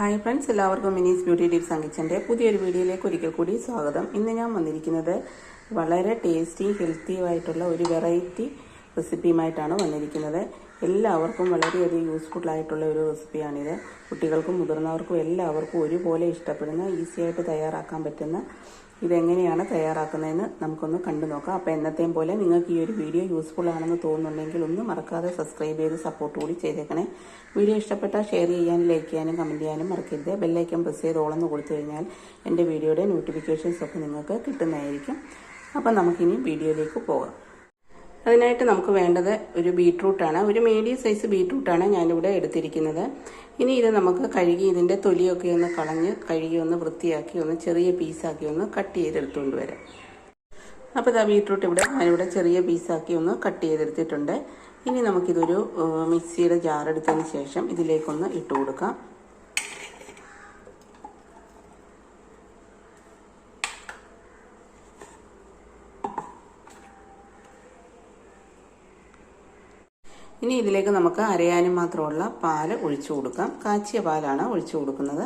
Hi friends, എല്ലാവർക്കും മിനീസ് beauty tips and കിച്ചൻ്റെ പുതിയൊരു വീഡിയോയിലേക്ക് ഒരിക്കൽ കൂടി സ്വാഗതം. ഇന്ന് ഞാൻ വന്നിരിക്കുന്നത് വളരെ ടേസ്റ്റി ഹെൽത്തിയും ആയിട്ടുള്ള ഒരു വെറൈറ്റി റെസിപ്പിയുമായിട്ടാണ് വന്നിരിക്കുന്നത്. എല്ലാവർക്കും വളരെയധികം യൂസ്ഫുൾ ആയിട്ടുള്ള ഒരു റെസിപ്പിയാണിത്. കുട്ടികൾക്കും മുതിർന്നവർക്കും എല്ലാവർക്കും ഒരുപോലെ ഇഷ്ടപ്പെടുന്ന ഈസിയായിട്ട് തയ്യാറാക്കാൻ പറ്റുന്ന ഇതെങ്ങനെയാണ് തയ്യാറാക്കുന്നതെന്ന് നമുക്കൊന്ന് കണ്ടു നോക്കാം. അപ്പോൾ എന്നത്തെയും പോലെ നിങ്ങൾക്ക് ഈ ഒരു വീഡിയോ യൂസ്ഫുൾ ആണെന്ന് തോന്നുന്നുണ്ടെങ്കിൽ ഒന്ന് മറക്കാതെ സബ്സ്ക്രൈബ് ചെയ്ത് സപ്പോർട്ട് കൂടി ചെയ്തേക്കണേ. വീഡിയോ ഇഷ്ടപ്പെട്ടാൽ ഷെയർ ചെയ്യാനും ലൈക്ക് ചെയ്യാനും കമൻറ്റ് ചെയ്യാനും മറക്കരുത്. ബെല്ലൈക്കൺ പ്രസ് ചെയ്ത് ഓളെന്ന് കൊടുത്തു കഴിഞ്ഞാൽ എൻ്റെ വീഡിയോയുടെ നോട്ടിഫിക്കേഷൻസ് ഒക്കെ നിങ്ങൾക്ക് കിട്ടുന്നതായിരിക്കും. അപ്പം നമുക്കിനി വീഡിയോയിലേക്ക് പോകാം. അതിനായിട്ട് നമുക്ക് വേണ്ടത് ഒരു ബീട്രൂട്ടാണ്. ഒരു മീഡിയം സൈസ് ബീട്രൂട്ടാണ് ഞാനിവിടെ എടുത്തിരിക്കുന്നത്. ഇനി ഇത് നമുക്ക് കഴുകി ഇതിൻ്റെ തൊലിയൊക്കെ ഒന്ന് കളഞ്ഞ് കഴുകി ഒന്ന് വൃത്തിയാക്കി ഒന്ന് ചെറിയ പീസാക്കി ഒന്ന് കട്ട് ചെയ്തെടുത്തുകൊണ്ട് വരാം. അപ്പോൾ ഇതാ ബീട്രൂട്ട് ഞാനിവിടെ ചെറിയ പീസാക്കി ഒന്ന് കട്ട് ചെയ്തെടുത്തിട്ടുണ്ട്. ഇനി നമുക്കിതൊരു മിക്സിയുടെ ജാറെടുത്തതിന് ശേഷം ഇതിലേക്കൊന്ന് ഇട്ട് കൊടുക്കാം. ഇനി ഇതിലേക്ക് നമുക്ക് അരയാനും മാത്രമുള്ള പാല് ഒഴിച്ചു കൊടുക്കാം. കാച്ചിയ പാലാണ് ഒഴിച്ചു കൊടുക്കുന്നത്.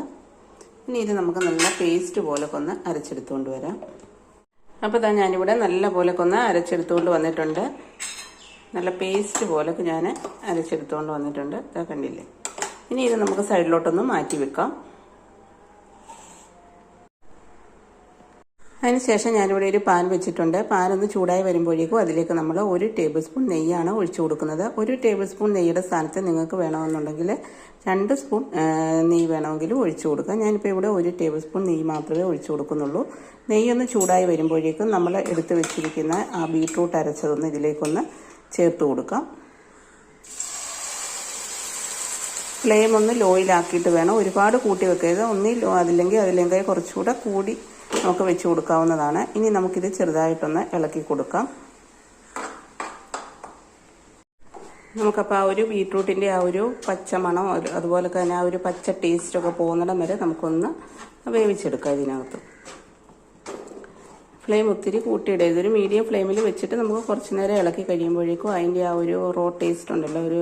ഇനി ഇത് നമുക്ക് നല്ല പേസ്റ്റ് പോലൊക്കെ ഒന്ന് അരച്ചെടുത്തുകൊണ്ട് വരാം. അപ്പോൾ ഇതാ ഞാനിവിടെ നല്ല പോലൊക്കെ ഒന്ന് അരച്ചെടുത്തുകൊണ്ട് വന്നിട്ടുണ്ട്. നല്ല പേസ്റ്റ് പോലൊക്കെ ഞാൻ അരച്ചെടുത്തുകൊണ്ട് വന്നിട്ടുണ്ട്. ഇതാ കണ്ടില്ലേ. ഇനി ഇത് നമുക്ക് സൈഡിലോട്ടൊന്ന് മാറ്റി വെക്കാം. അതിനുശേഷം ഞാനിവിടെ ഒരു പാൻ വെച്ചിട്ടുണ്ട്. പാനൊന്ന് ചൂടായി വരുമ്പോഴേക്കും അതിലേക്ക് നമ്മൾ 1 ടേബിൾ സ്പൂൺ നെയ്യാണ് ഒഴിച്ചു കൊടുക്കുന്നത്. 1 ടേബിൾ സ്പൂൺ നെയ്യുടെ സ്ഥാനത്ത് നിങ്ങൾക്ക് വേണമെന്നുണ്ടെങ്കിൽ 2 സ്പൂൺ നെയ്യ് വേണമെങ്കിലും ഒഴിച്ചു കൊടുക്കാം. ഞാനിപ്പോൾ ഇവിടെ 1 ടേബിൾ സ്പൂൺ നെയ്യ് മാത്രമേ ഒഴിച്ചു കൊടുക്കുന്നുള്ളൂ. നെയ്യൊന്ന് ചൂടായി വരുമ്പോഴേക്കും നമ്മൾ എടുത്ത് വെച്ചിരിക്കുന്ന ആ ബീട്രൂട്ട് അരച്ചതൊന്ന് ഇതിലേക്കൊന്ന് ചേർത്ത് കൊടുക്കാം. ഫ്ലെയിം ഒന്ന് ലോയിലാക്കിയിട്ട് വേണം, ഒരുപാട് കൂട്ടി വെക്കരുത്. അതില്ലെങ്കിൽ കുറച്ചുകൂടെ കൂടി നമുക്ക് വെച്ച് കൊടുക്കാവുന്നതാണ്. ഇനി നമുക്കിത് ചെറുതായിട്ടൊന്ന് ഇളക്കി കൊടുക്കാം. നമുക്കപ്പോൾ ആ ഒരു ബീട്രൂട്ടിൻ്റെ ആ ഒരു പച്ച മണം അതുപോലെ തന്നെ ആ ഒരു പച്ച ടേസ്റ്റൊക്കെ പോകുന്നിടം വരെ നമുക്കൊന്ന് വേവിച്ചെടുക്കാം. ഇതിനകത്ത് ഫ്ലെയിം ഒത്തിരി കൂട്ടിയിടരുത്. ഒരു മീഡിയം ഫ്ലെയിമിൽ വെച്ചിട്ട് നമുക്ക് കുറച്ച് നേരം ഇളക്കി കഴിയുമ്പോഴേക്കും അതിൻ്റെ ആ ഒരു റോ ടേസ്റ്റ് ഉണ്ടല്ലോ, ഒരു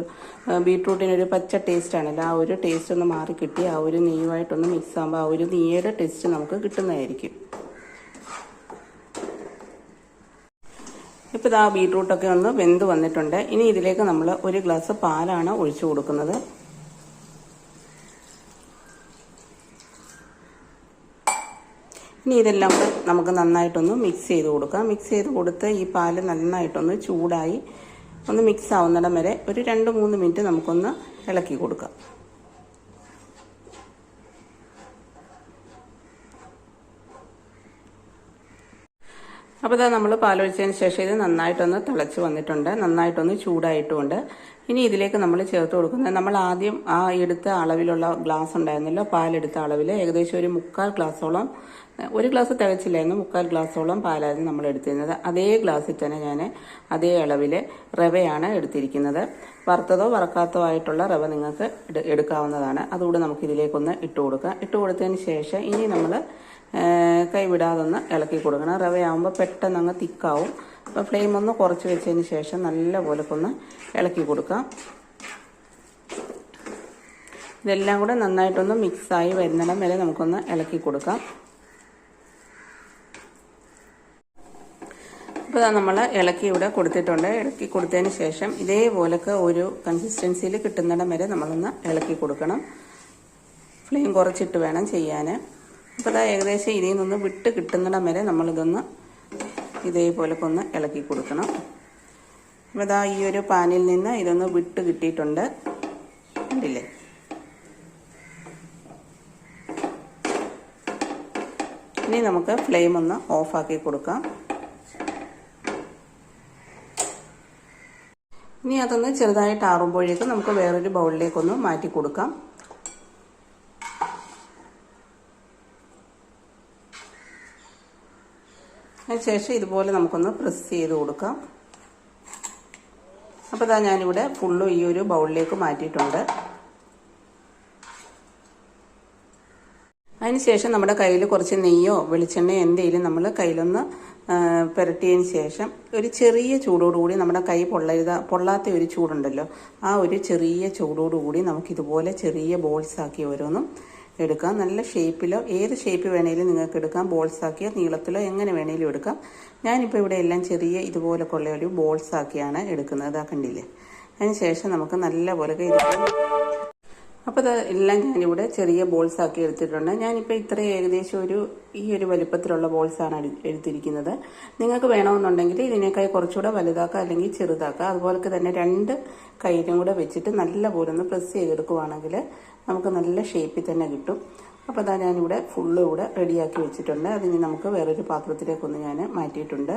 ബീട്രൂട്ടിനൊരു പച്ച ടേസ്റ്റ് ആണല്ലോ, ആ ഒരു ടേസ്റ്റ് ഒന്ന് മാറി കിട്ടി ആ ഒരു നെയ്യുമായിട്ടൊന്ന് മിക്സ് ആകുമ്പോൾ ആ ഒരു നെയ്യുടെ ടേസ്റ്റ് നമുക്ക് കിട്ടുന്നതായിരിക്കും. ഇപ്പോൾ ആ ബീട്രൂട്ടൊക്കെ ഒന്ന് വെന്ത് വന്നിട്ടുണ്ട്. ഇനി ഇതിലേക്ക് നമ്മൾ 1 ഗ്ലാസ് പാലാണ് ഒഴിച്ചു കൊടുക്കുന്നത്. ഇനി ഇതെല്ലാം കൂടെ നമുക്ക് നന്നായിട്ടൊന്ന് മിക്സ് ചെയ്ത് കൊടുക്കാം. മിക്സ് ചെയ്ത് കൊടുത്ത് ഈ പാല് നന്നായിട്ടൊന്ന് ചൂടായി ഒന്ന് മിക്സ് ആവുന്നിടം വരെ ഒരു 2-3 മിനിറ്റ് നമുക്കൊന്ന് ഇളക്കി കൊടുക്കാം. അപ്പോൾ ഇതാ നമ്മൾ പാലൊഴിച്ചതിന് ശേഷം ഇത് നന്നായിട്ടൊന്ന് തിളച്ച് വന്നിട്ടുണ്ട്, നന്നായിട്ടൊന്ന് ചൂടായിട്ടുമുണ്ട്. ഇനി ഇതിലേക്ക് നമ്മൾ ചേർത്ത് കൊടുക്കുന്നത് നമ്മൾ ആദ്യം ആ എടുത്ത അളവിലുള്ള ഗ്ലാസ് ഉണ്ടായിരുന്നല്ലോ, പാലെടുത്ത അളവിൽ ഏകദേശം ഒരു 3/4 ഗ്ലാസോളം, 1 ഗ്ലാസ് തികച്ചില്ലായിരുന്നു, 3/4 ഗ്ലാസോളം പാലായിരുന്നു നമ്മൾ എടുത്തിരുന്നത്. അതേ ഗ്ലാസ്സിൽ തന്നെ ഞാൻ അതേ അളവിൽ റവയാണ് എടുത്തിരിക്കുന്നത്. വറുത്തതോ വറക്കാത്തതോ ആയിട്ടുള്ള റവ നിങ്ങൾക്ക് എടുക്കാവുന്നതാണ്. അതുകൂടെ നമുക്ക് ഇതിലേക്കൊന്ന് ഇട്ട് കൊടുക്കാം. ഇട്ട് കൊടുത്തതിന് ശേഷം ഇനി നമ്മൾ കൈവിടാതൊന്ന് ഇളക്കി കൊടുക്കണം. റവയാകുമ്പോൾ പെട്ടെന്ന് അങ്ങ് തിക്കാവും. അപ്പോൾ ഫ്ലെയിം ഒന്ന് കുറച്ച് വെച്ചതിന് ശേഷം നല്ല പോലെ ഒന്ന് ഇളക്കി കൊടുക്കാം. ഇതെല്ലാം കൂടെ നന്നായിട്ടൊന്ന് മിക്സായി വരുന്നിടം വരെ നമുക്കൊന്ന് ഇളക്കി കൊടുക്കാം. ഇപ്പോൾ നമ്മൾ ഇളക്കി ഇവിടെ കൊടുത്തിട്ടുണ്ട്. ഇളക്കി കൊടുത്തതിന് ശേഷം ഇതേപോലൊക്കെ ഒരു കൺസിസ്റ്റൻസിയിൽ കിട്ടുന്നിടം വരെ നമ്മളൊന്ന് ഇളക്കി കൊടുക്കണം. ഫ്ലെയിം കുറച്ചിട്ട് വേണം ചെയ്യാൻ. അപ്പോൾ അത് ഏകദേശം ഇതിൽ നിന്ന് വിട്ട് കിട്ടുന്നിടം വരെ നമ്മളിതൊന്ന് ഇതേപോലൊക്കെ ഒന്ന് ഇളക്കി കൊടുക്കണം. അപ്പോൾ ഇതാ ഈ ഒരു പാനിൽ നിന്ന് ഇതൊന്ന് വിട്ട് കിട്ടിയിട്ടുണ്ട്, കണ്ടില്ലേ. ഇനി നമുക്ക് ഫ്ലെയിം ഒന്ന് ഓഫാക്കി കൊടുക്കാം. ഇനി അതൊന്ന് ചെറുതായിട്ട് ആറുമ്പോഴേക്കും നമുക്ക് വേറൊരു ബൗളിലേക്കൊന്ന് മാറ്റി കൊടുക്കാം. അതിനുശേഷം ഇതുപോലെ നമുക്കൊന്ന് പ്രസ് ചെയ്ത് കൊടുക്കാം. അപ്പോൾ ഇതാ ഞാനിവിടെ ഫുള്ളും ഈ ഒരു ബൗളിലേക്ക് മാറ്റിയിട്ടുണ്ട്. അതിനുശേഷം നമ്മുടെ കയ്യിൽ കുറച്ച് നെയ്യോ വെളിച്ചെണ്ണയോ എന്തെങ്കിലും നമ്മൾ കയ്യിലൊന്ന് പുരട്ടിയതിന് ശേഷം ഒരു ചെറിയ ചൂടോടുകൂടി നമ്മുടെ കൈ പൊള്ളാത്ത ഒരു ചൂടുണ്ടല്ലോ, ആ ഒരു ചെറിയ ചൂടോടുകൂടി നമുക്കിതുപോലെ ചെറിയ ബോൾസ് ആക്കി ഓരോന്നും എടുക്കാം. നല്ല ഷേപ്പിലോ ഏത് ഷേപ്പ് വേണേലും നിങ്ങൾക്ക് എടുക്കാം. ബോൾസ് ആക്കിയോ നീളത്തിലോ എങ്ങനെ വേണേലും എടുക്കാം. ഞാനിപ്പോൾ ഇവിടെ എല്ലാം ചെറിയ ഇതുപോലൊക്കെയുള്ള ഒരു ബോൾസ് ആക്കിയാണ് എടുക്കുന്നത്. അതാ കണ്ടില്ലേ. അതിന് ശേഷം നമുക്ക് നല്ലപോലെ ഇരിക്കും. അപ്പോൾ ഇത് എല്ലാം ഞാനിവിടെ ചെറിയ ബോൾസ് ആക്കി എടുത്തിട്ടുണ്ട്. ഞാനിപ്പോൾ ഇത്രയും ഏകദേശം ഈ ഒരു വലിപ്പത്തിലുള്ള ബോൾസാണ് എടുത്തിരിക്കുന്നത്. നിങ്ങൾക്ക് വേണമെന്നുണ്ടെങ്കിൽ ഇതിനേക്കാൾ കുറച്ചുകൂടെ വലുതാക്കാം അല്ലെങ്കിൽ ചെറുതാക്കാം. അതുപോലെ തന്നെ 2 കൈയിലും കൂടെ വെച്ചിട്ട് നല്ലപോലെ ഒന്ന് പ്രസ് ചെയ്തെടുക്കുവാണെങ്കിൽ നമുക്ക് നല്ല ഷേപ്പിൽ തന്നെ കിട്ടും. അപ്പോൾ അതാ ഞാനിവിടെ ഫുള്ളും ഇവിടെ റെഡിയാക്കി വെച്ചിട്ടുണ്ട്. അതിന് നമുക്ക് വേറൊരു പാത്രത്തിലേക്കൊന്ന് ഞാൻ മാറ്റിയിട്ടുണ്ട്.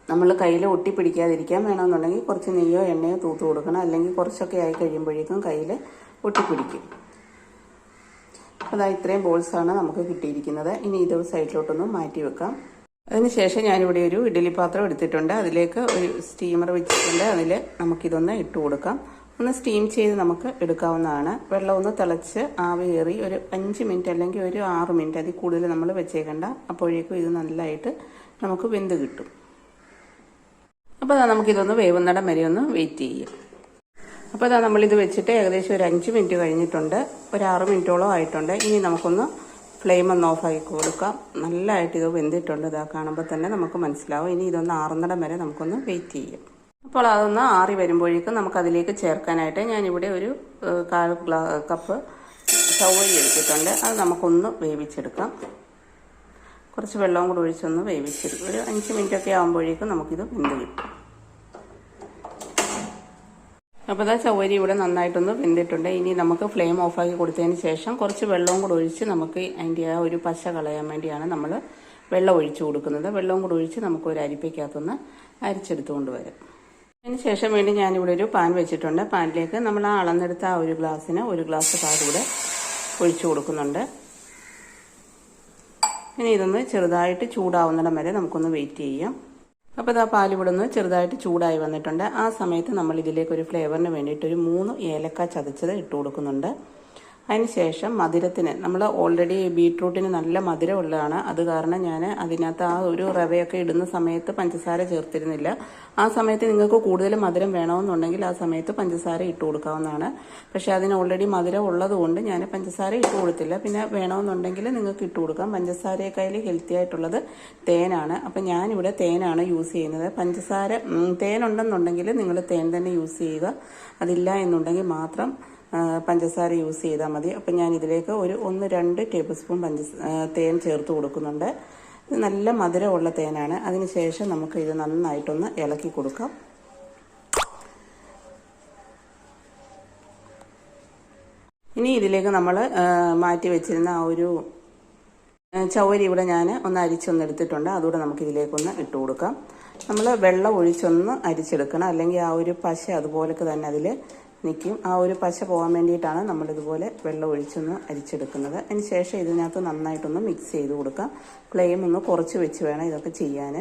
നമ്മൾ കയ്യിൽ ഒട്ടിപ്പിടിക്കാതിരിക്കാൻ വേണമെന്നുണ്ടെങ്കിൽ കുറച്ച് നെയ്യോ എണ്ണയോ തൂത്ത് കൊടുക്കണം. അല്ലെങ്കിൽ കുറച്ചൊക്കെ ആയി കഴിയുമ്പോഴേക്കും കയ്യിൽ ഒട്ടിപ്പിടിക്കും. അതാ ഇത്രയും ബോൾസാണ് നമുക്ക് കിട്ടിയിരിക്കുന്നത്. ഇനി ഇത് സൈഡിലോട്ടൊന്ന് മാറ്റി വെക്കാം. അതിനുശേഷം ഞാനിവിടെ ഒരു ഇഡ്ഡലി പാത്രം എടുത്തിട്ടുണ്ട്. അതിലേക്ക് ഒരു സ്റ്റീമർ വെച്ചിട്ടുണ്ട്. അതിൽ നമുക്കിതൊന്ന് ഇട്ട് കൊടുക്കാം. ഒന്ന് സ്റ്റീം ചെയ്ത് നമുക്ക് എടുക്കാവുന്നതാണ്. വെള്ളം ഒന്ന് തിളച്ച് ആവി കയറി ഒരു 5 മിനിറ്റ് അല്ലെങ്കിൽ ഒരു 6 മിനിറ്റ് അതിൽ കൂടുതൽ നമ്മൾ വെച്ചേക്കണ്ട. അപ്പോഴേക്കും ഇത് നല്ലതായിട്ട് നമുക്ക് വെന്ത് കിട്ടും. അപ്പോൾ നമുക്കിതൊന്ന് വേവുന്നിടം വരെ ഒന്ന് വെയിറ്റ് ചെയ്യാം. അപ്പോൾ നമ്മളിത് വെച്ചിട്ട് ഏകദേശം ഒരു 5 മിനിറ്റ് കഴിഞ്ഞിട്ടുണ്ട്. ഒരു 6 മിനിറ്റോളം ആയിട്ടുണ്ട്. ഇനി നമുക്കൊന്ന് ഫ്ലെയിം ഒന്ന് ഓഫാക്കി കൊടുക്കാം. നല്ലതായിട്ട് ഇത് വെന്തിട്ടുണ്ട്. ഇതാ കാണുമ്പോൾ തന്നെ നമുക്ക് മനസ്സിലാവും. ഇനി ഇതൊന്ന് ആറുന്നിടം വരെ നമുക്കൊന്ന് വെയിറ്റ് ചെയ്യാം. അപ്പോൾ അതൊന്ന് ആറി വരുമ്പോഴേക്കും നമുക്കതിലേക്ക് ചേർക്കാനായിട്ട് ഞാനിവിടെ ഒരു 1/4 കപ്പ് ചവ്വരി എടുത്തിട്ടുണ്ട്. അത് നമുക്കൊന്ന് വേവിച്ചെടുക്കാം. കുറച്ച് വെള്ളവും കൂടി ഒഴിച്ചൊന്ന് വേവിച്ചെടുക്കും. ഒരു 5 മിനിറ്റൊക്കെ ആകുമ്പോഴേക്കും നമുക്കിത് വെന്ത് കിട്ടും. അപ്പോൾ ചവ്വരി ഇവിടെ നന്നായിട്ടൊന്ന് വെന്തിട്ടുണ്ട്. ഇനി നമുക്ക് ഫ്ലെയിം ഓഫാക്കി കൊടുത്തതിന് ശേഷം കുറച്ച് വെള്ളവും കൂടി ഒഴിച്ച് നമുക്ക് അതിൻ്റെ ആ ഒരു പശ കളയാൻ വേണ്ടിയാണ് നമ്മൾ വെള്ളം ഒഴിച്ച് കൊടുക്കുന്നത്. വെള്ളവും കൂടി ഒഴിച്ച് നമുക്ക് ഒരു അരിപ്പയ്ക്കകത്തൊന്ന് അരിച്ചെടുത്തുകൊണ്ട് വരാം. അതിന് ശേഷം വീണ്ടും ഞാനിവിടെ ഒരു പാൻ വെച്ചിട്ടുണ്ട്. പാനിലേക്ക് നമ്മൾ ആ അളന്നെടുത്ത ആ ഒരു ഗ്ലാസ്സിന് 1 ഗ്ലാസ് പാൽ കൂടെ ഒഴിച്ചു കൊടുക്കുന്നുണ്ട്. ഇനി ഇതൊന്ന് ചെറുതായിട്ട് ചൂടാവുന്നിടം വരെ നമുക്കൊന്ന് വെയിറ്റ് ചെയ്യാം. അപ്പോൾ പാൽ ഇവിടെ നിന്ന് ചെറുതായിട്ട് ചൂടായി വന്നിട്ടുണ്ട്. ആ സമയത്ത് നമ്മൾ ഇതിലേക്ക് ഒരു ഫ്ലേവറിന് വേണ്ടിയിട്ട് ഒരു 3 ഏലക്ക ചതച്ചത് ഇട്ട് കൊടുക്കുന്നുണ്ട്. അതിനുശേഷം മധുരത്തിന് നമ്മൾ ഓൾറെഡി ബീട്രൂട്ടിന് നല്ല മധുരം ഉള്ളതാണ്. അത് കാരണം ഞാൻ അതിനകത്ത് ആ ഒരു റവയൊക്കെ ഇടുന്ന സമയത്ത് പഞ്ചസാര ചേർത്തിരുന്നില്ല. ആ സമയത്ത് നിങ്ങൾക്ക് കൂടുതൽ മധുരം വേണമെന്നുണ്ടെങ്കിൽ ആ സമയത്ത് പഞ്ചസാര ഇട്ട് കൊടുക്കാവുന്നതാണ്. പക്ഷേ അതിന് ഓൾറെഡി മധുരം ഉള്ളതുകൊണ്ട് ഞാൻ പഞ്ചസാര ഇട്ട് കൊടുത്തില്ല. പിന്നെ വേണമെന്നുണ്ടെങ്കിൽ നിങ്ങൾക്ക് ഇട്ട് കൊടുക്കാം. പഞ്ചസാരയേക്കാൾ ഹെൽത്തി ആയിട്ടുള്ളത് തേനാണ്. അപ്പം ഞാനിവിടെ തേനാണ് യൂസ് ചെയ്യുന്നത്. തേനുണ്ടെന്നുണ്ടെങ്കിൽ നിങ്ങൾ തേൻ തന്നെ യൂസ് ചെയ്യുക. അതില്ല എന്നുണ്ടെങ്കിൽ മാത്രം പഞ്ചസാര യൂസ് ചെയ്താൽ മതി. അപ്പം ഞാൻ ഇതിലേക്ക് ഒരു 1-2 ടേബിൾ സ്പൂൺ തേൻ ചേർത്ത് കൊടുക്കുന്നുണ്ട്. ഇത് നല്ല മധുരമുള്ള തേനാണ്. അതിനുശേഷം നമുക്ക് ഇത് നന്നായിട്ടൊന്ന് ഇളക്കി കൊടുക്കാം. ഇനി ഇതിലേക്ക് നമ്മൾ മാറ്റി വെച്ചിരുന്ന ആ ഒരു ചവ്വരി ഇവിടെ ഞാൻ ഒന്ന് അരിച്ചൊന്നെടുത്തിട്ടുണ്ട്. അതുകൂടെ നമുക്ക് ഇതിലേക്കൊന്ന് ഇട്ട് കൊടുക്കാം. നമ്മൾ വെള്ളം ഒഴിച്ചൊന്ന് അരിച്ചെടുക്കണം. അല്ലെങ്കിൽ ആ ഒരു പശ അതുപോലൊക്കെ തന്നെ അതിൽ നിൽക്കും. ആ ഒരു പശ പോകാൻ വേണ്ടിയിട്ടാണ് നമ്മളിതുപോലെ വെള്ളം ഒഴിച്ചൊന്ന് അരിച്ചെടുക്കുന്നത്. അതിന് ശേഷം ഇതിനകത്ത് നന്നായിട്ടൊന്ന് മിക്സ് ചെയ്ത് കൊടുക്കാം. ഫ്ലെയിം ഒന്ന് കുറച്ച് വെച്ച് വേണം ഇതൊക്കെ ചെയ്യാൻ.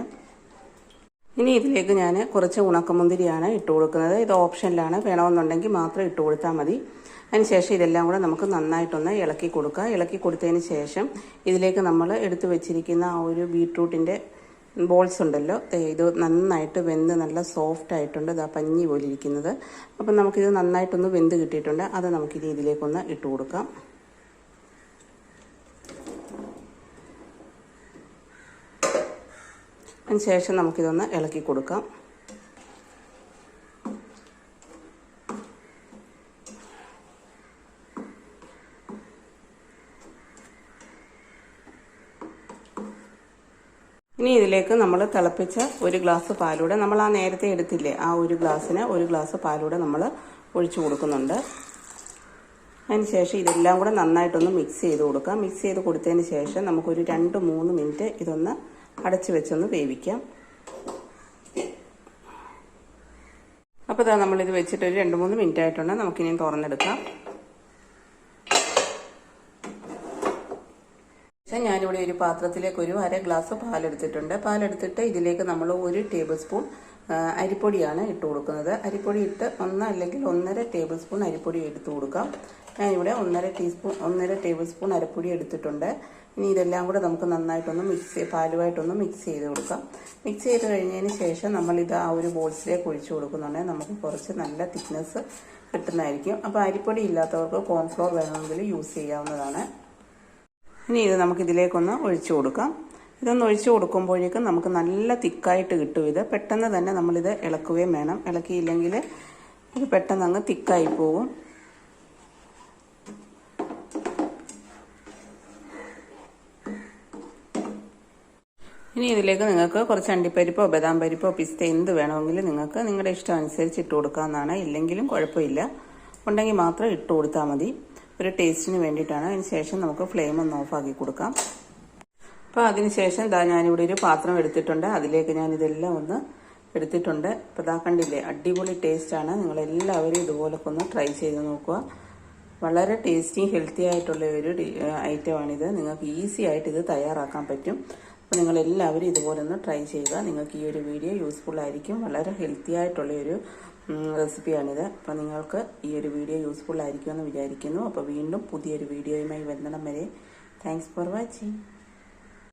ഇനി ഇതിലേക്ക് ഞാൻ കുറച്ച് ഉണക്കമുന്തിരിയാണ് ഇട്ട് കൊടുക്കുന്നത്. ഇത് ഓപ്ഷനിലാണ്. വേണമെന്നുണ്ടെങ്കിൽ മാത്രം ഇട്ട് കൊടുത്താൽ മതി. അതിനുശേഷം ഇതെല്ലാം കൂടെ നമുക്ക് നന്നായിട്ടൊന്ന് ഇളക്കി കൊടുക്കുക. ഇളക്കി കൊടുത്തതിന് ശേഷം ഇതിലേക്ക് നമ്മൾ എടുത്തു വെച്ചിരിക്കുന്ന ആ ഒരു ബീട്രൂട്ടിൻ്റെ ബോൾസ് ഉണ്ടല്ലോ, ഇത് നന്നായിട്ട് വെന്ത് നല്ല സോഫ്റ്റ് ആയിട്ടുണ്ട്. ഇതാ പഞ്ഞി പോലെ ഇരിക്കുന്നത്. അപ്പം നമുക്കിത് നന്നായിട്ടൊന്ന് വെന്ത് കിട്ടിയിട്ടുണ്ട്. അത് നമുക്കിനി ഇതിലേക്കൊന്ന് ഇട്ട് കൊടുക്കാം. അതിന് ശേഷം നമുക്കിതൊന്ന് ഇളക്കി കൊടുക്കാം. ഇനി ഇതിലേക്ക് നമ്മൾ തിളപ്പിച്ച 1 ഗ്ലാസ് പാലൂടെ നമ്മൾ ആ നേരത്തെ എടുത്തില്ലേ, ആ ഒരു ഗ്ലാസ്സിന് 1 ഗ്ലാസ് പാലൂടെ നമ്മൾ ഒഴിച്ചു കൊടുക്കുന്നുണ്ട്. അതിനുശേഷം ഇതെല്ലാം കൂടെ നന്നായിട്ടൊന്ന് മിക്സ് ചെയ്ത് കൊടുക്കാം. മിക്സ് ചെയ്ത് കൊടുത്തതിന് ശേഷം നമുക്കൊരു 2-3 മിനിറ്റ് ഇതൊന്ന് അടച്ചു വെച്ചൊന്ന് വേവിക്കാം. അപ്പോൾ നമ്മളിത് വെച്ചിട്ട് ഒരു 2-3 മിനിറ്റ് ആയിട്ടുണ്ട്. നമുക്കിനി തുറന്നെടുക്കാം. ഞാനിവിടെ ഒരു പാത്രത്തിലേക്ക് ഒരു 1/2 ഗ്ലാസ് പാലെടുത്തിട്ടുണ്ട്. പാലെടുത്തിട്ട് ഇതിലേക്ക് നമ്മൾ 1 ടേബിൾ സ്പൂൺ അരിപ്പൊടിയാണ് ഇട്ട് കൊടുക്കുന്നത്. അരിപ്പൊടി ഇട്ട് 1 അല്ലെങ്കിൽ 1.5 ടേബിൾ സ്പൂൺ അരിപ്പൊടി എടുത്ത് കൊടുക്കാം. ഞാനിവിടെ 1.5 ടേബിൾ സ്പൂൺ അരിപ്പൊടി എടുത്തിട്ടുണ്ട്. ഇനി ഇതെല്ലാം കൂടെ നമുക്ക് നന്നായിട്ടൊന്ന് പാലുമായിട്ടൊന്ന് മിക്സ് ചെയ്ത് കൊടുക്കാം. മിക്സ് ചെയ്ത് കഴിഞ്ഞതിന് ശേഷം നമ്മളിത് ആ ഒരു ബോൾസിലേക്ക് ഒഴിച്ചു കൊടുക്കുന്നുണ്ടെങ്കിൽ നമുക്ക് കുറച്ച് നല്ല തിക്നെസ് കിട്ടുന്നതായിരിക്കും. അപ്പോൾ അരിപ്പൊടി ഇല്ലാത്തവർക്ക് കോൺഫ്ലോർ വേണമെങ്കിൽ യൂസ് ചെയ്യാവുന്നതാണ്. ഇനി ഇത് നമുക്ക് ഇതിലേക്കൊന്ന് ഒഴിച്ചു കൊടുക്കാം. ഇതൊന്ന് ഒഴിച്ചു കൊടുക്കുമ്പോഴേക്കും നമുക്ക് നല്ല തിക്കായിട്ട് കിട്ടും. ഇത് പെട്ടെന്ന് തന്നെ നമ്മളിത് ഇളക്കുകയും വേണം. ഇളക്കിയില്ലെങ്കിൽ ഇത് പെട്ടെന്ന് അങ്ങ് തിക്കായി പോകും. ഇനി ഇതിലേക്ക് നിങ്ങൾക്ക് കുറച്ച് അണ്ടിപ്പരിപ്പോ ബദാം പരിപ്പോ പിസ്ത എന്ത് വേണമെങ്കിലും നിങ്ങൾക്ക് നിങ്ങളുടെ ഇഷ്ടം അനുസരിച്ച് ഇട്ട് കൊടുക്കാവുന്നതാണ്. ഇല്ലെങ്കിലും കുഴപ്പമില്ല, ഉണ്ടെങ്കിൽ മാത്രം ഇട്ട് കൊടുത്താൽ മതി. ഒരു ടേസ്റ്റിന് വേണ്ടിയിട്ടാണ്. അതിന് ശേഷം നമുക്ക് ഫ്ലെയിം ഒന്ന് ഓഫാക്കി കൊടുക്കാം. അപ്പോൾ അതിനുശേഷം ഞാനിവിടെ ഒരു പാത്രം എടുത്തിട്ടുണ്ട്. അതിലേക്ക് ഞാനിതെല്ലാം ഒന്ന് എടുത്തിട്ടുണ്ട്. അപ്പോൾ കണ്ടില്ലേ, അടിപൊളി ടേസ്റ്റാണ്. നിങ്ങളെല്ലാവരും ഇതുപോലൊക്കെ ഒന്ന് ട്രൈ ചെയ്ത് നോക്കുക. വളരെ ടേസ്റ്റി ഹെൽത്തി ആയിട്ടുള്ള ഒരു ഐറ്റമാണിത്. നിങ്ങൾക്ക് ഈസി ആയിട്ട് ഇത് തയ്യാറാക്കാൻ പറ്റും. അപ്പോൾ നിങ്ങളെല്ലാവരും ഇതുപോലെ ഒന്ന് ട്രൈ ചെയ്യുക. നിങ്ങൾക്ക് ഈ ഒരു വീഡിയോ യൂസ്ഫുൾ ആയിരിക്കും. വളരെ ഹെൽത്തി ആയിട്ടുള്ളൊരു റെസിപ്പിയാണിത്. അപ്പോൾ നിങ്ങൾക്ക് ഈ ഒരു വീഡിയോ യൂസ്ഫുൾ ആയിരിക്കുമെന്ന് വിചാരിക്കുന്നു. അപ്പോൾ വീണ്ടും പുതിയൊരു വീഡിയോയുമായി വരുന്നിടം വരെ താങ്ക്സ് ഫോർ വാച്ചിങ്.